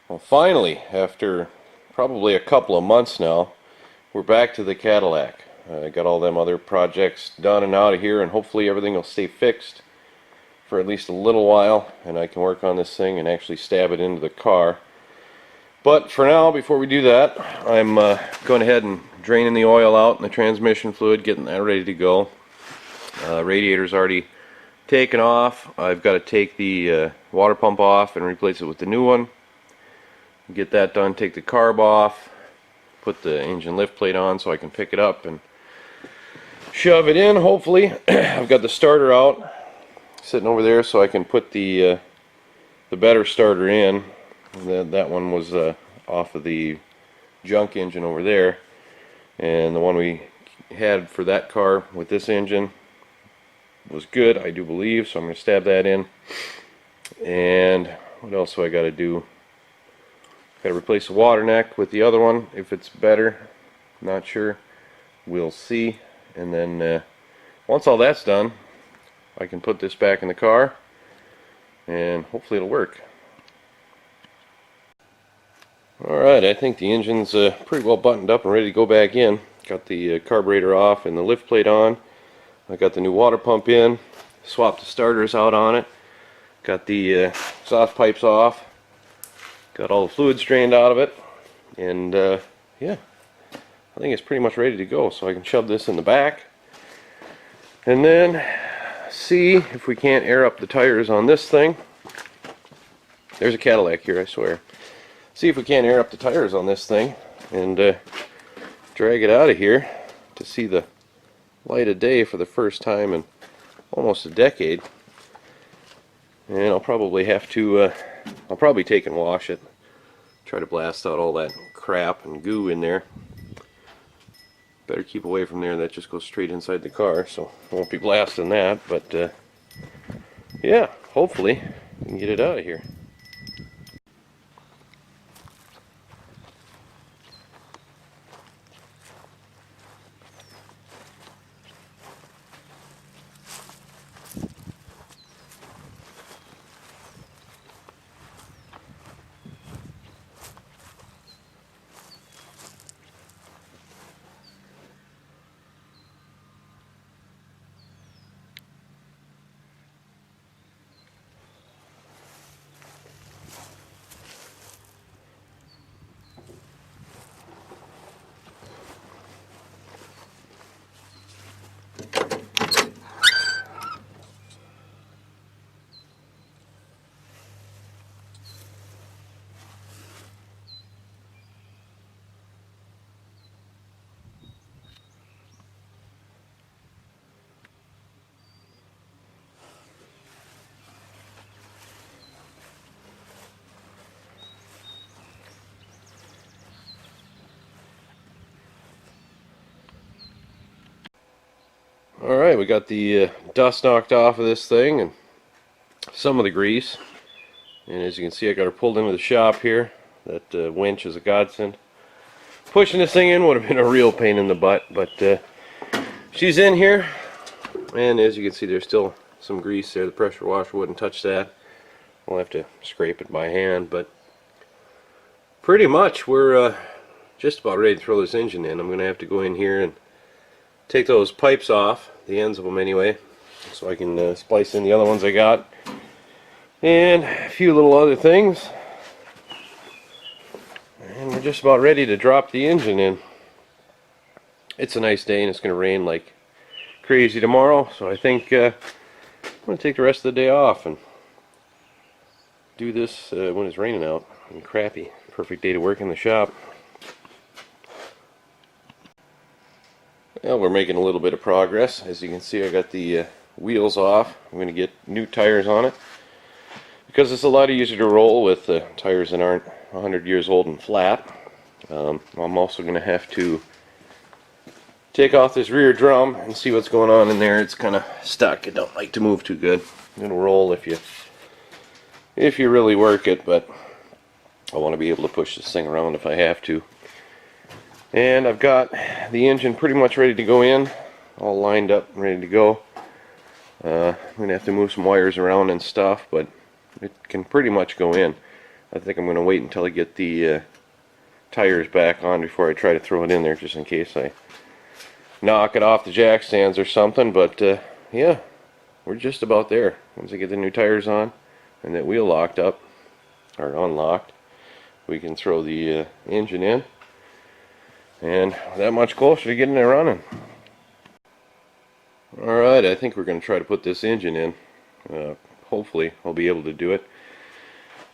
Well, finally, after probably a couple of months now, we're back to the Cadillac. I got all them other projects done and out of here, and hopefully everything will stay fixed for at least a little while, and I can work on this thing and actually stab it into the car. But for now, before we do that, I'm going ahead and draining the oil out and the transmission fluid, getting that ready to go. Radiator's already taken off. I've got to take the water pump off and replace it with the new one. Get that done, take the carb off, put the engine lift plate on so I can pick it up and shove it in, hopefully. I've got the starter out, sitting over there, so I can put the better starter in. That one was off of the junk engine over there, and the one we had for that car with this engine was good, I do believe, so I'm going to stab that in. And what else do I got to do? Got to replace the water neck with the other one, if it's better. Not sure. We'll see. And then once all that's done, I can put this back in the car, and hopefully it'll work. Alright, I think the engine's pretty well buttoned up and ready to go back in. Got the carburetor off and the lift plate on. I got the new water pump in. Swapped the starters out on it. Got the exhaust pipes off. Got all the fluids drained out of it, and yeah, I think it's pretty much ready to go, so I can shove this in the back and then see if we can't air up the tires on this thing. There's a Cadillac here, I swear. See if we can't air up the tires on this thing and drag it out of here to see the light of day for the first time in almost a decade. And I'll probably have to I'll probably take and wash it, try to blast out all that crap and goo in there. Better keep away from there, that just goes straight inside the car, so I won't be blasting that. But yeah, hopefully we can get it out of here. Alright, we got the dust knocked off of this thing and some of the grease. And as you can see, I got her pulled into the shop here. That winch is a godsend. Pushing this thing in would have been a real pain in the butt, but she's in here. And as you can see, there's still some grease there. The pressure washer wouldn't touch that. We'll have to scrape it by hand, but pretty much we're just about ready to throw this engine in. I'm going to have to go in here and take those pipes off, the ends of them anyway, so I can splice in the other ones I got, and a few little other things, and we're just about ready to drop the engine in. It's a nice day and it's going to rain like crazy tomorrow, so I think I'm going to take the rest of the day off and do this when it's raining out and crappy. Perfect day to work in the shop. Well, we're making a little bit of progress. As you can see, I got the wheels off. I'm going to get new tires on it because it's a lot easier to roll with tires that aren't 100 years old and flat. I'm also going to have to take off this rear drum and see what's going on in there. It's kind of stuck. It don't like to move too good. It'll roll if you really work it, but I want to be able to push this thing around if I have to. And I've got the engine pretty much ready to go in, all lined up and ready to go. I'm going to have to move some wires around and stuff, but it can pretty much go in. I think I'm going to wait until I get the tires back on before I try to throw it in there, just in case I knock it off the jack stands or something. But yeah, we're just about there. Once I get the new tires on and that wheel locked up or unlocked, we can throw the engine in, and that much closer to getting it running. Alright, I think we're going to try to put this engine in. Hopefully I'll be able to do it.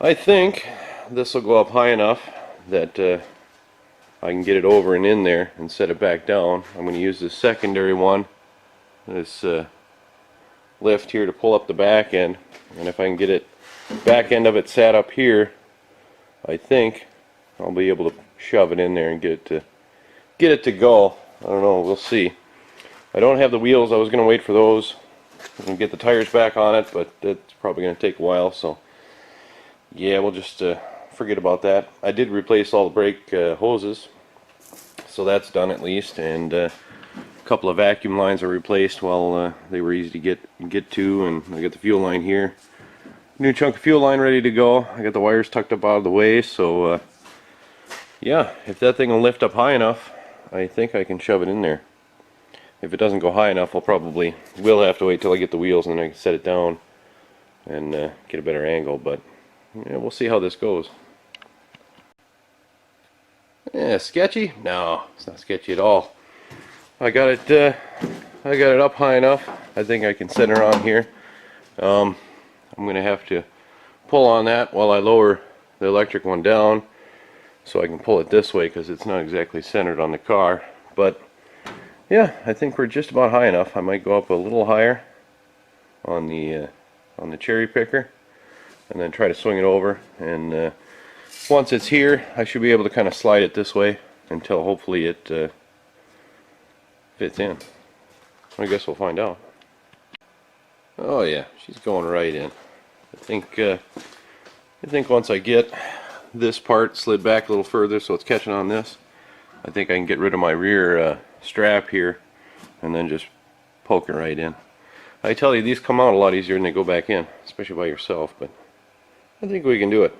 I think this will go up high enough that I can get it over and in there and set it back down. I'm going to use this secondary one, this lift here, to pull up the back end, and if I can get it back end of it sat up here, I think I'll be able to shove it in there and get it to go. I don't know, we'll see. I don't have the wheels. I was going to wait for those and get the tires back on it, but that's probably going to take a while, so yeah, we'll just forget about that. I did replace all the brake hoses, so that's done at least, and a couple of vacuum lines are replaced while they were easy to get to, and I got the fuel line here. New chunk of fuel line ready to go. I got the wires tucked up out of the way, so yeah, if that thing will lift up high enough, I think I can shove it in there. If it doesn't go high enough, will have to wait till I get the wheels and then I can set it down and get a better angle, but yeah, we'll see how this goes. Yeah, sketchy? No, it's not sketchy at all. I got it up high enough. I think I can center on here. I'm going to have to pull on that while I lower the electric one down so I can pull it this way, because it's not exactly centered on the car. But yeah, I think we're just about high enough. I might go up a little higher on the cherry picker and then try to swing it over, and once it's here I should be able to kind of slide it this way until hopefully it fits in. I guess we'll find out. Oh yeah, she's going right in. I think once I get this part slid back a little further so it's catching on this, I think I can get rid of my rear strap here and then just poke it right in. I tell you, these come out a lot easier than they go back in, especially by yourself, but I think we can do it.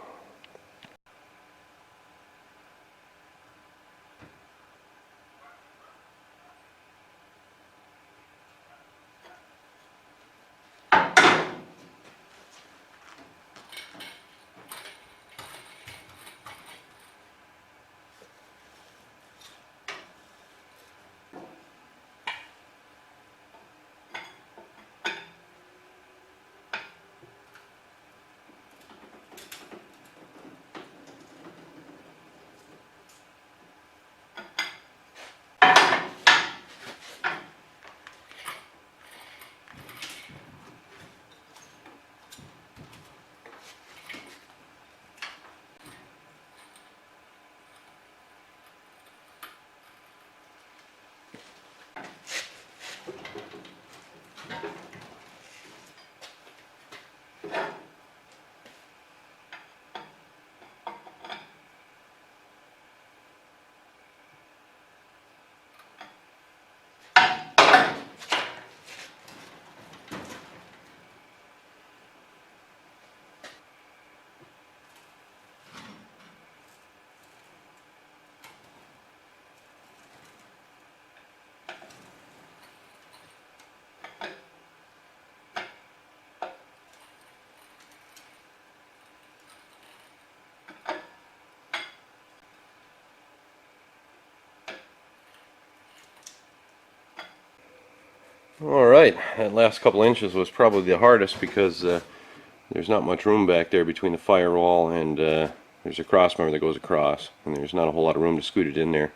Alright, that last couple inches was probably the hardest because there's not much room back there between the firewall and there's a cross member that goes across, and there's not a whole lot of room to scoot it in there.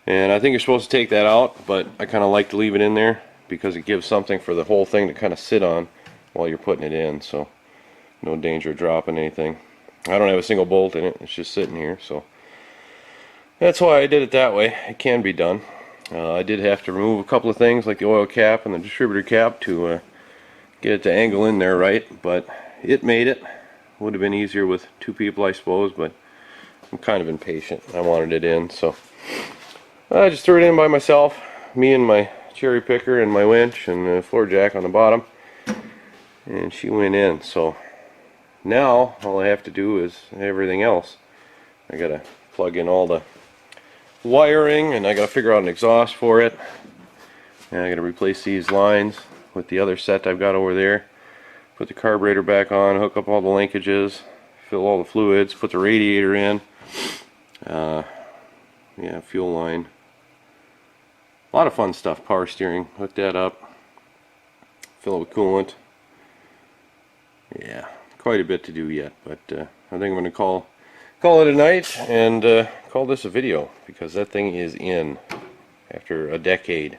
And I think you're supposed to take that out, but I kind of like to leave it in there because it gives something for the whole thing to kind of sit on while you're putting it in, so no danger of dropping anything. I don't have a single bolt in it, it's just sitting here, so that's why I did it that way. It can be done. I did have to remove a couple of things like the oil cap and the distributor cap to get it to angle in there right, but it made it. Would have been easier with two people, I suppose, but I'm kind of impatient. I wanted it in, so I just threw it in by myself, me and my cherry picker and my winch and the floor jack on the bottom, and she went in. So Now all I have to do is everything else. I gotta plug in all the wiring, and I gotta figure out an exhaust for it, and I gotta replace these lines with the other set I've got over there, put the carburetor back on, hook up all the linkages, fill all the fluids, put the radiator in, yeah, fuel line, a lot of fun stuff. Power steering, hook that up, fill it with coolant. Yeah, quite a bit to do yet, but I think I'm going to call it a night and call this a video, because that thing is in after a decade.